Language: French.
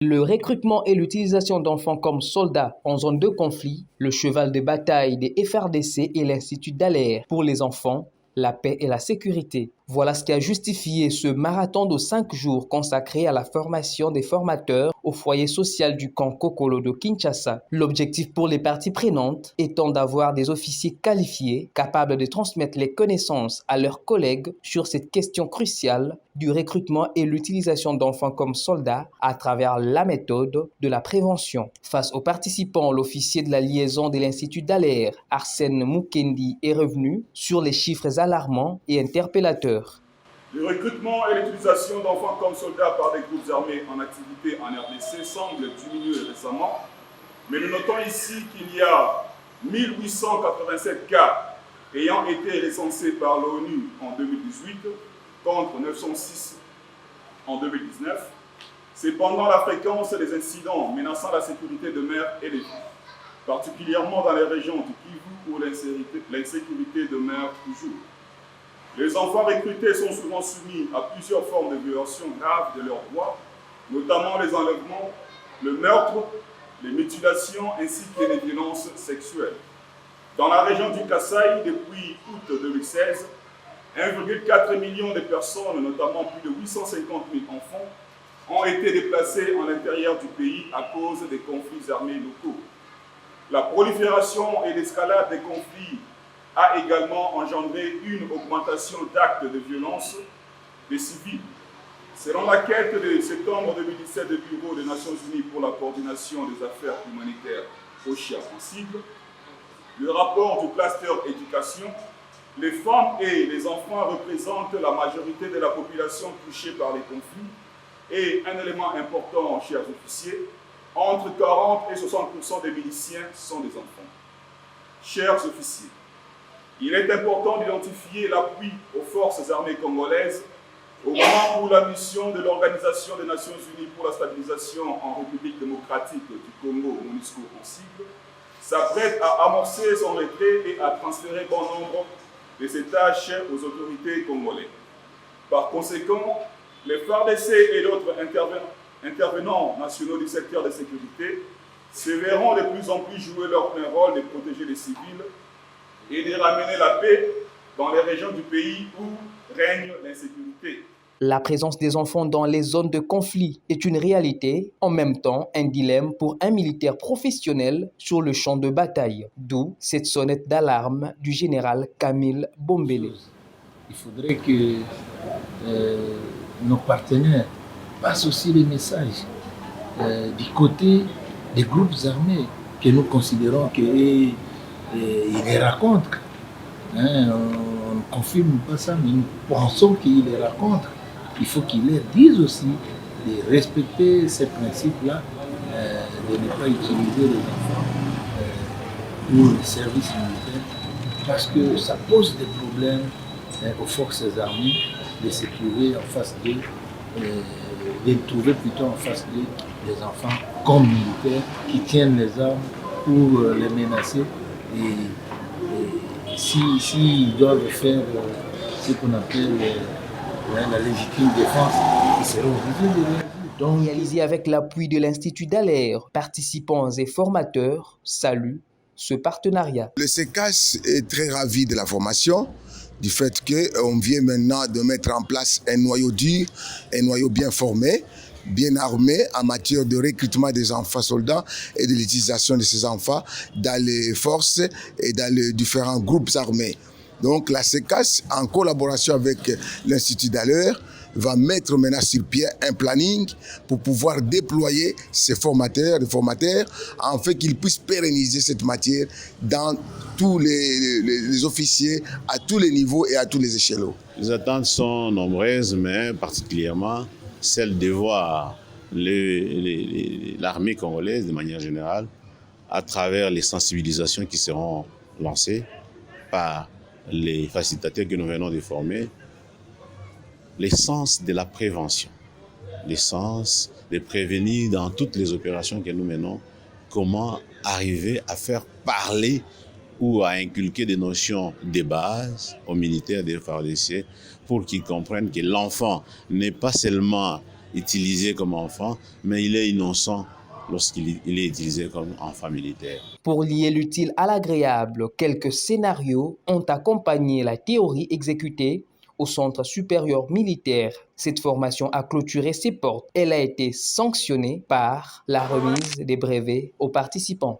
Le recrutement et l'utilisation d'enfants comme soldats en zone de conflit, le cheval de bataille des FRDC et l'Institut Dallaire pour les enfants, la paix et la sécurité. Voilà ce qui a justifié ce marathon de 5 jours consacré à la formation des formateurs au foyer social du camp Kokolo de Kinshasa. L'objectif pour les parties prenantes étant d'avoir des officiers qualifiés capables de transmettre les connaissances à leurs collègues sur cette question cruciale du recrutement et l'utilisation d'enfants comme soldats à travers la méthode de la prévention. Face aux participants, l'officier de la liaison de l'Institut Dallaire, Arsène Mukendi, est revenu sur les chiffres alarmants et interpellateurs. Le recrutement et l'utilisation d'enfants comme soldats par des groupes armés en activité en RDC semble diminuer récemment, mais nous notons ici qu'il y a 1887 cas ayant été recensés par l'ONU en 2018 contre 906 en 2019. Cependant, la fréquence des incidents menaçant la sécurité de mer est élevée, particulièrement dans les régions du Kivu où l'insécurité demeure toujours. Les enfants recrutés sont souvent soumis à plusieurs formes de violations graves de leurs droits, notamment les enlèvements, le meurtre, les mutilations ainsi que les violences sexuelles. Dans la région du Kasaï, depuis août 2016, 1,4 million de personnes, notamment plus de 850 000 enfants, ont été déplacés en l'intérieur du pays à cause des conflits armés locaux. La prolifération et l'escalade des conflits a également engendré une augmentation d'actes de violence des civils. Selon la quête de septembre 2017 du Bureau des Nations Unies pour la coordination des affaires humanitaires, OCHA en sigle, le rapport du cluster éducation, les femmes et les enfants représentent la majorité de la population touchée par les conflits et un élément important, chers officiers, entre 40 et 60% des miliciens sont des enfants. Chers officiers, il est important d'identifier l'appui aux forces armées congolaises au moment où la mission de l'Organisation des Nations Unies pour la stabilisation en République démocratique du Congo, MONUSCO en sigle, s'apprête à amorcer son retrait et à transférer bon nombre de ses tâches aux autorités congolaises. Par conséquent, les FARDC et d'autres intervenants nationaux du secteur de sécurité se verront de plus en plus jouer leur plein rôle de protéger les civils et de ramener la paix dans les régions du pays où règne l'insécurité. La présence des enfants dans les zones de conflit est une réalité, en même temps un dilemme pour un militaire professionnel sur le champ de bataille. D'où cette sonnette d'alarme du général Camille Bombele. Il faudrait que nos partenaires passent aussi les messages du côté des groupes armés que nous considérons qu'ils les racontent. On ne confirme pas ça, mais nous pensons qu'ils les racontent. Il faut qu'ils leur disent aussi de respecter ces principes-là, de ne pas utiliser les enfants pour le service militaire, parce que ça pose des problèmes aux forces armées de se trouver en face d'eux, de trouver plutôt en face d'eux des enfants comme militaires qui tiennent les armes pour les menacer. Et s'ils doivent faire ce qu'on appelle la légitime défense, ils seront obligés de réagir. Réalisé avec l'appui de l'Institut Dallaire, participants et formateurs saluent ce partenariat. Le CECAS est très ravi de la formation, du fait qu'on vient maintenant de mettre en place un noyau dur, un noyau bien formé, bien armé en matière de recrutement des enfants soldats et de l'utilisation de ces enfants dans les forces et dans les différents groupes armés. Donc la CECAS, en collaboration avec l'Institut Dallaire, va mettre maintenant sur pied un planning pour pouvoir déployer ces formateurs, afin qu'ils puissent pérenniser cette matière dans tous les officiers, à tous les niveaux et à tous les échelons. Les attentes sont nombreuses, mais particulièrement celle de voir l'armée congolaise, de manière générale, à travers les sensibilisations qui seront lancées par les facilitateurs que nous venons de former, l'essence de la prévention, l'essence de prévenir dans toutes les opérations que nous menons, comment arriver à faire parler ou à inculquer des notions de base aux militaires des FARDC pour qu'ils comprennent que l'enfant n'est pas seulement utilisé comme enfant, mais il est innocent lorsqu'il est utilisé comme enfant militaire. Pour lier l'utile à l'agréable, quelques scénarios ont accompagné la théorie exécutée au Centre supérieur militaire. Cette formation a clôturé ses portes. Elle a été sanctionnée par la remise des brevets aux participants.